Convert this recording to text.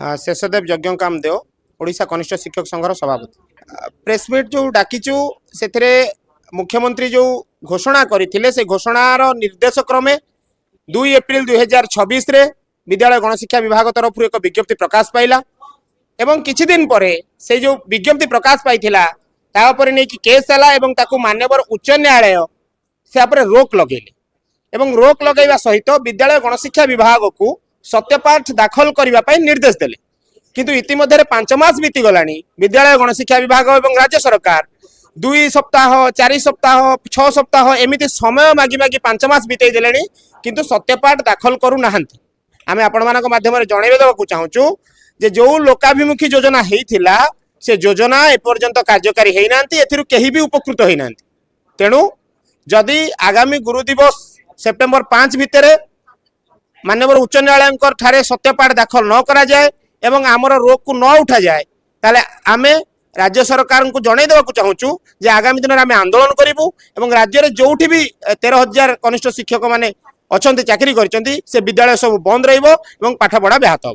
शेषदेव यज्ञ कामदेव ओडिशा कनिष्ठ शिक्षक संघर सभापति। प्रेसमिट जो डाकिचु से मुख्यमंत्री जो घोषणा करते से घोषणार निर्देश क्रमे 2 एप्रिल 2026 रे विद्यालय गणशिक्षा विभाग तरफ एक विज्ञप्ति प्रकाश पाइला एवं किछि दिन परे से जो विज्ञप्ति प्रकाश पाइथिला तापर नहीं कि केस है मान्यवर उच्च न्यायालय से रोक लगेले एवं रोक लगेवा सहित विद्यालय गणशिक्षा विभाग को सत्यपाठ दाखल करने निर्देश देले किंतु इतिमध्य 5 मास बीती गलानी विद्यालय गणशिक्षा विभाग और राज्य सरकार 2 सप्ताह 4 सप्ताह 6 सप्ताह एमती समय मागी मागी 5 मास बीते देले किंतु सत्यपाठ दाखल करू नाहंती। आमे आपण मानक माध्यम रे जणैबे देबाकू चाहूचु जे जो लोकाभिमुखी योजना हेइथिला से योजना एपर्यंत कार्यकारी हेइनांती एथिरु केही भी उपकृत हेइनांती। तेणु जदि आगामी गुरु दिवस सेप्टेम्बर 5 भितर माननीय उच्च न्यायालय ठारे सत्यपाठ दाखल न करा जाए एवं आमर रोक को न उठा जाए ताले आमे राज्य सरकार को जणै देबाकू चाहूचु जे आगामी दिन आमे आंदोलन करिवु एवं राज्य रे जोठी भी 13,000 कनिष्ठ शिक्षक माने अछंती चाकरी करचंती से विद्यालय सब बंद रहिबो एवं पाठ पढ़ा ब्याहत हो।